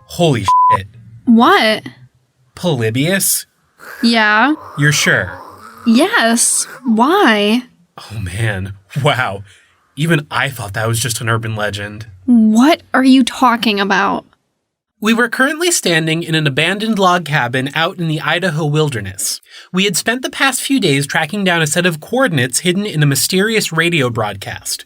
Holy shit. What? Polybius? Yeah. You're sure? Yes. Why? Oh man, wow. Even I thought that was just an urban legend. What are you talking about? We were currently standing in an abandoned log cabin out in the Idaho wilderness. We had spent the past few days tracking down a set of coordinates hidden in a mysterious radio broadcast.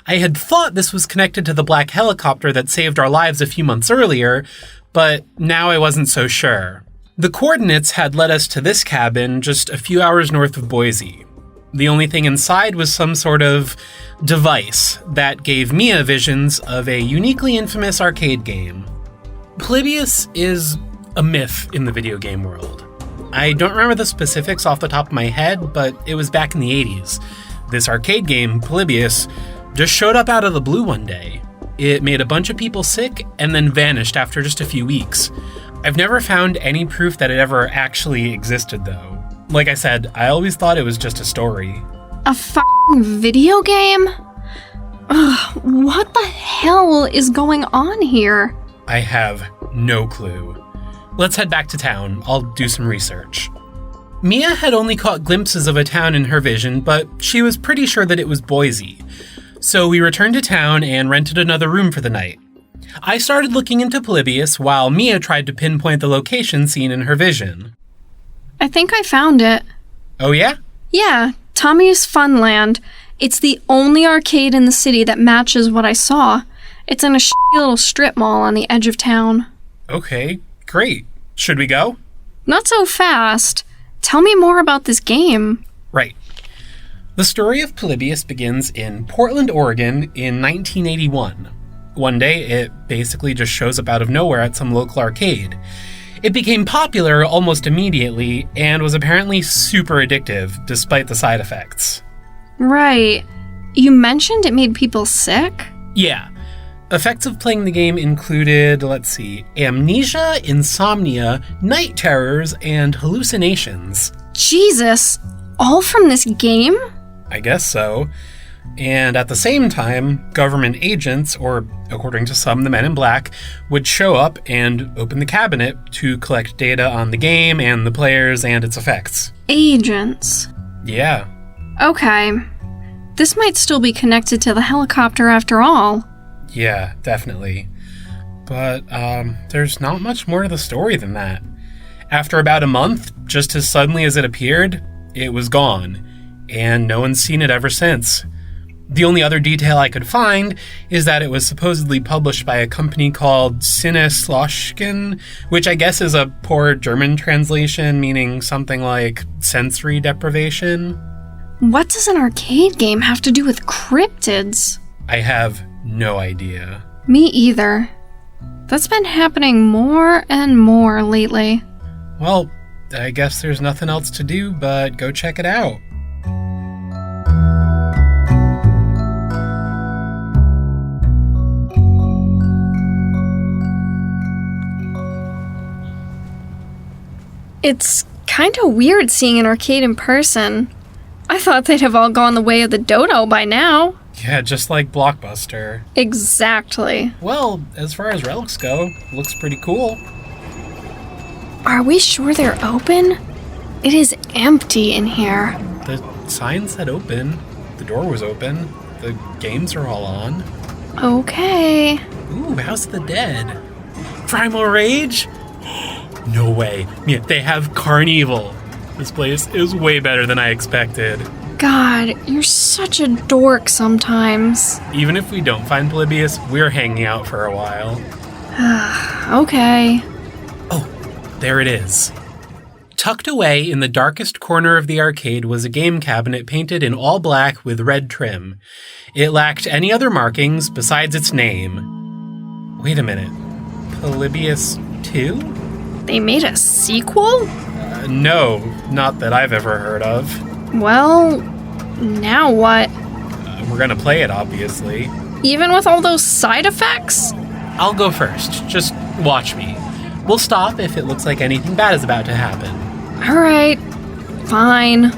I had thought this was connected to the black helicopter that saved our lives a few months earlier, but now I wasn't so sure. The coordinates had led us to this cabin just a few hours north of Boise. The only thing inside was some sort of device that gave Mia visions of a uniquely infamous arcade game. Polybius is a myth in the video game world. I don't remember the specifics off the top of my head, but it was back in the 80s. This arcade game, Polybius, just showed up out of the blue one day. It made a bunch of people sick and then vanished after just a few weeks. I've never found any proof that it ever actually existed, though. Like I said, I always thought it was just a story. A f***ing video game? Ugh, what the hell is going on here? I have no clue. Let's head back to town. I'll do some research. Mia had only caught glimpses of a town in her vision, but she was pretty sure that it was Boise. So we returned to town and rented another room for the night. I started looking into Polybius while Mia tried to pinpoint the location seen in her vision. I think I found it. Oh yeah? Yeah, Tommy's Funland. It's the only arcade in the city that matches what I saw. It's in a shitty little strip mall on the edge of town. Okay, great. Should we go? Not so fast. Tell me more about this game. Right. The story of Polybius begins in Portland, Oregon in 1981. One day, it basically just shows up out of nowhere at some local arcade. It became popular almost immediately and was apparently super addictive, despite the side effects. Right. You mentioned it made people sick? Yeah. Effects of playing the game included, amnesia, insomnia, night terrors, and hallucinations. Jesus! All from this game? I guess so. And at the same time, government agents, or according to some, the Men in Black, would show up and open the cabinet to collect data on the game and the players and its effects. Agents. Yeah. Okay. This might still be connected to the helicopter after all. Yeah, definitely. But, there's not much more to the story than that. After about a month, just as suddenly as it appeared, it was gone, and no one's seen it ever since. The only other detail I could find is that it was supposedly published by a company called Sinneslosken, which I guess is a poor German translation, meaning something like sensory deprivation. What does an arcade game have to do with cryptids? I have no idea. Me either. That's been happening more and more lately. Well, I guess there's nothing else to do but go check it out. It's kind of weird seeing an arcade in person. I thought they'd have all gone the way of the dodo by now. Yeah, just like Blockbuster. Exactly. Well, as far as relics go, looks pretty cool. Are we sure they're open? It is empty in here. The sign said open. The door was open. The games are all on. Okay. Ooh, House of the Dead. Primal Rage? No way. Yeah, they have Carnival. This place is way better than I expected. God, you're such a dork sometimes. Even if we don't find Polybius, we're hanging out for a while. Okay. Oh, there it is. Tucked away in the darkest corner of the arcade was a game cabinet painted in all black with red trim. It lacked any other markings besides its name. Wait a minute. Polybius 2? They made a sequel? No, not that I've ever heard of. Well, now what? We're gonna play it, obviously. Even with all those side effects? I'll go first. Just watch me. We'll stop if it looks like anything bad is about to happen. Alright, fine.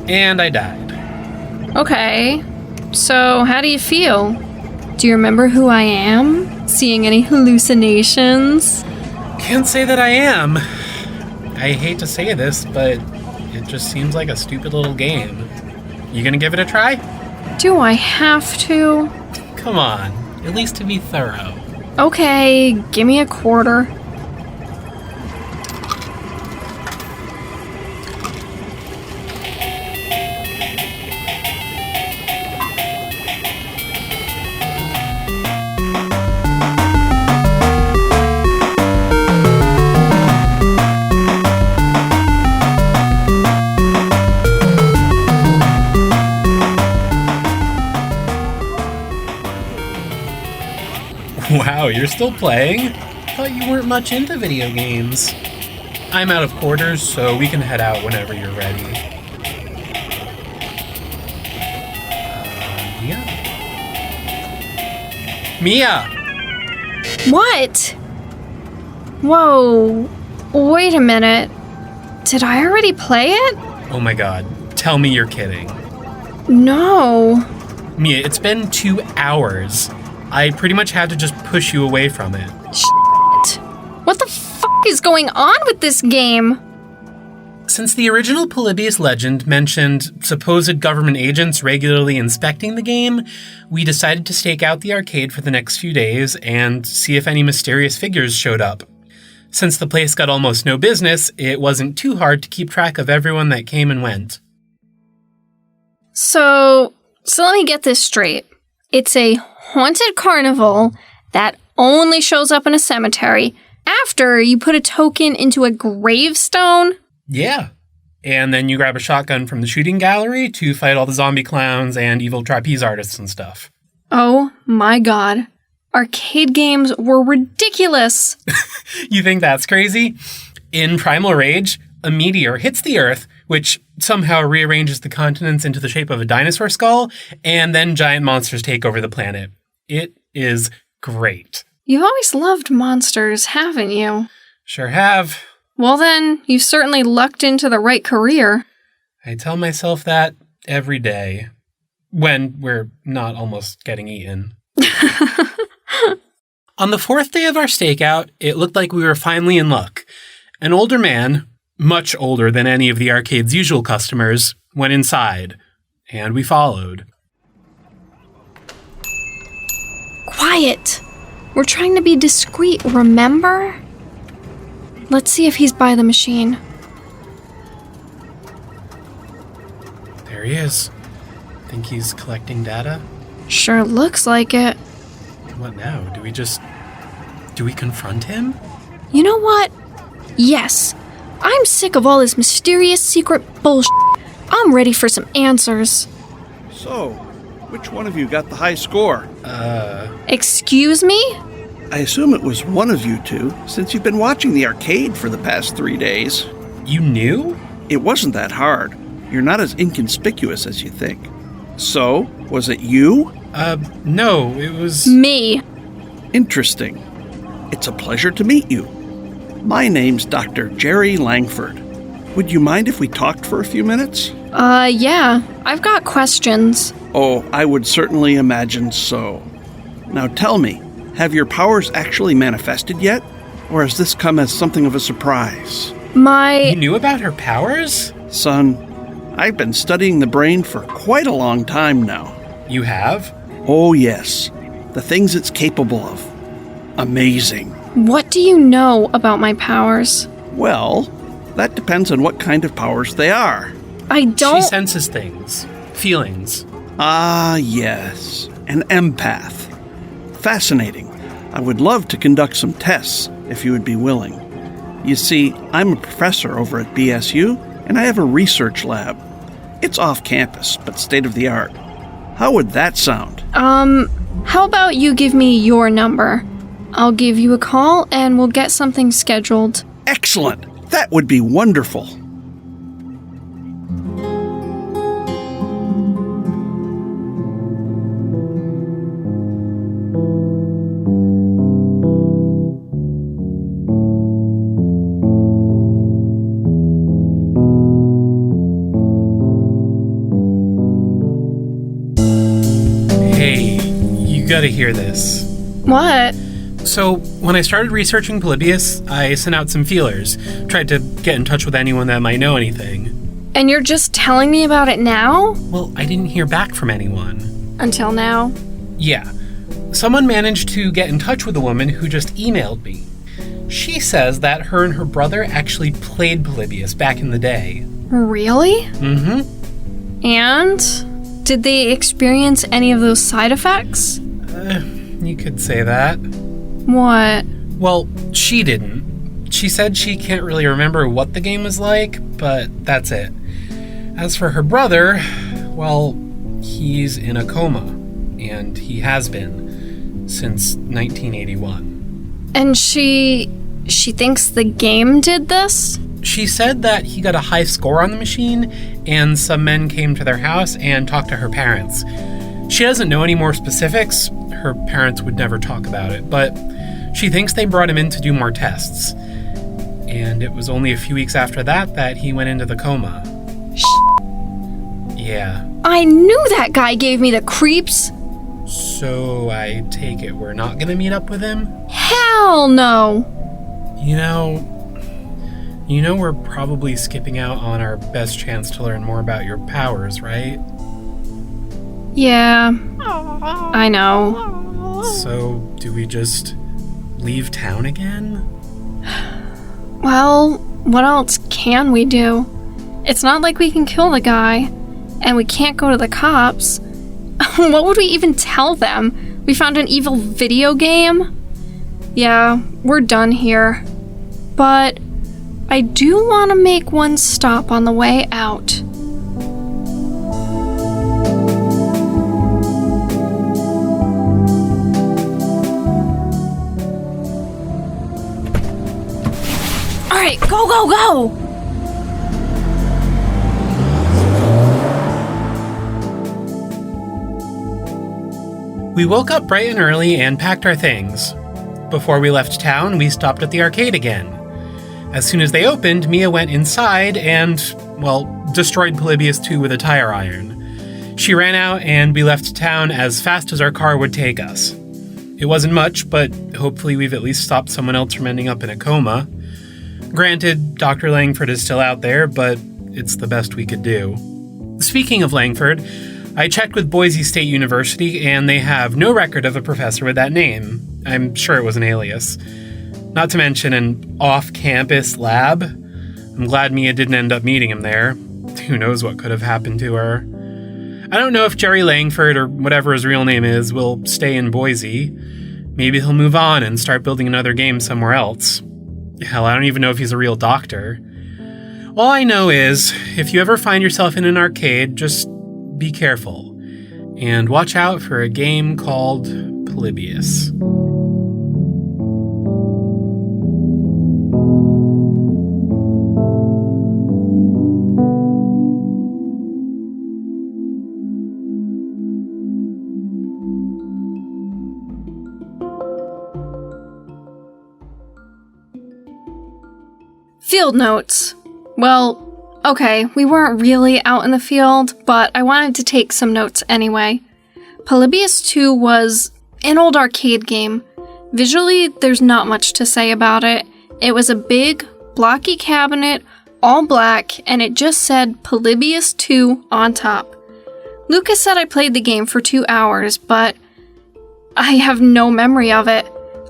And I died. Okay, so how do you feel? Do you remember who I am? Seeing any hallucinations? Can't say that I am. I hate to say this, but it just seems like a stupid little game. You gonna give it a try? Do I have to? Come on, at least to be thorough. Okay, give me a quarter. Wow, you're still playing? Thought you weren't much into video games. I'm out of quarters, so we can head out whenever you're ready. Mia? What? Whoa, wait a minute. Did I already play it? Oh my god, tell me you're kidding. No. Mia, it's been 2 hours. I pretty much had to just push you away from it. Shit. What the fuck is going on with this game? Since the original Polybius legend mentioned supposed government agents regularly inspecting the game, we decided to stake out the arcade for the next few days and see if any mysterious figures showed up. Since the place got almost no business, it wasn't too hard to keep track of everyone that came and went. So let me get this straight. It's a haunted carnival that only shows up in a cemetery after you put a token into a gravestone? Yeah. And then you grab a shotgun from the shooting gallery to fight all the zombie clowns and evil trapeze artists and stuff. Oh my god. Arcade games were ridiculous. You think that's crazy? In Primal Rage, a meteor hits the Earth, which somehow rearranges the continents into the shape of a dinosaur skull, and then giant monsters take over the planet. It is great. You've always loved monsters, haven't you? Sure have. Well then, you've certainly lucked into the right career. I tell myself that every day. When we're not almost getting eaten. On the 4th day of our stakeout, it looked like we were finally in luck. An older man, much older than any of the arcade's usual customers, went inside, and we followed. Quiet! We're trying to be discreet, remember? Let's see if he's by the machine. There he is. Think he's collecting data? Sure looks like it. What now? Do we confront him? You know what? Yes. I'm sick of all this mysterious secret bullshit. I'm ready for some answers. So, which one of you got the high score? Excuse me? I assume it was one of you two, since you've been watching the arcade for the past 3 days. You knew? It wasn't that hard. You're not as inconspicuous as you think. So, was it you? No, it was... Me. Interesting. It's a pleasure to meet you. My name's Dr. Gerry Langford. Would you mind if we talked for a few minutes? Yeah. I've got questions. Oh, I would certainly imagine so. Now tell me, have your powers actually manifested yet? Or has this come as something of a surprise? You knew about her powers? Son, I've been studying the brain for quite a long time now. You have? Oh yes, the things it's capable of. Amazing. What do you know about my powers? Well, that depends on what kind of powers they are. I don't... She senses things. Feelings. Ah, yes. An empath. Fascinating. I would love to conduct some tests, if you would be willing. You see, I'm a professor over at BSU, and I have a research lab. It's off campus, but state-of-the-art. How would that sound? How about you give me your number? I'll give you a call, and we'll get something scheduled. Excellent! That would be wonderful. gotta hear this. What? So, when I started researching Polybius, I sent out some feelers, tried to get in touch with anyone that might know anything. And you're just telling me about it now? Well, I didn't hear back from anyone. Until now? Yeah. Someone managed to get in touch with a woman who just emailed me. She says that her and her brother actually played Polybius back in the day. Really? Mm-hmm. And? Did they experience any of those side effects? You could say that. What? Well, she didn't. She said she can't really remember what the game was like, but that's it. As for her brother, well, he's in a coma, and he has been since 1981. And she thinks the game did this? She said that he got a high score on the machine, and some men came to their house and talked to her parents. She doesn't know any more specifics. Her parents would never talk about it, but she thinks they brought him in to do more tests. And it was only a few weeks after that he went into the coma. Yeah. I knew that guy gave me the creeps. So I take it we're not gonna meet up with him? Hell no. You know we're probably skipping out on our best chance to learn more about your powers, right? Yeah, I know. So, do we just leave town again? Well, what else can we do? It's not like we can kill the guy, and we can't go to the cops. What would we even tell them? We found an evil video game? Yeah, we're done here. But I do want to make one stop on the way out. Alright, go, go, go! We woke up bright and early and packed our things. Before we left town, we stopped at the arcade again. As soon as they opened, Mia went inside and, well, destroyed Polybius 2 with a tire iron. She ran out and we left town as fast as our car would take us. It wasn't much, but hopefully we've at least stopped someone else from ending up in a coma. Granted, Dr. Langford is still out there, but it's the best we could do. Speaking of Langford, I checked with Boise State University, and they have no record of a professor with that name. I'm sure it was an alias. Not to mention an off-campus lab. I'm glad Mia didn't end up meeting him there. Who knows what could have happened to her. I don't know if Gerry Langford, or whatever his real name is, will stay in Boise. Maybe he'll move on and start building another game somewhere else. Hell, I don't even know if he's a real doctor. All I know is, if you ever find yourself in an arcade, just be careful, and watch out for a game called Polybius. Field notes. Well, okay, we weren't really out in the field, but I wanted to take some notes anyway. Polybius 2 was an old arcade game. Visually, there's not much to say about it. It was a big, blocky cabinet, all black, and it just said Polybius 2 on top. Lucas said I played the game for 2 hours, but I have no memory of it.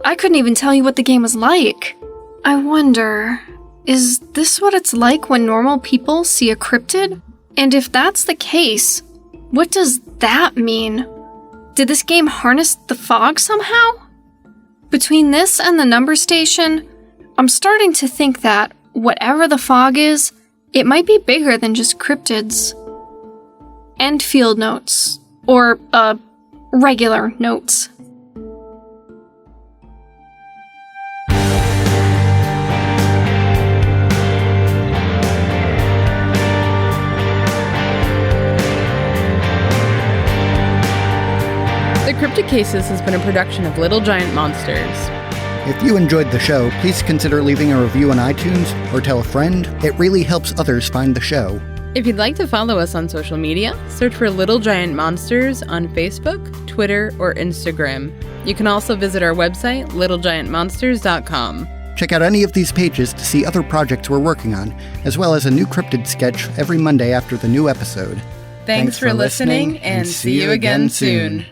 I couldn't even tell you what the game was like. I wonder, is this what it's like when normal people see a cryptid? And if that's the case, what does that mean? Did this game harness the fog somehow? Between this and the number station, I'm starting to think that whatever the fog is, it might be bigger than just cryptids. End field notes. Or, regular notes. The Cryptid Cases has been a production of Little Giant Monsters. If you enjoyed the show, please consider leaving a review on iTunes or tell a friend. It really helps others find the show. If you'd like to follow us on social media, search for Little Giant Monsters on Facebook, Twitter, or Instagram. You can also visit our website, littlegiantmonsters.com. Check out any of these pages to see other projects we're working on, as well as a new Cryptid sketch every Monday after the new episode. Thanks for listening, and see you again soon.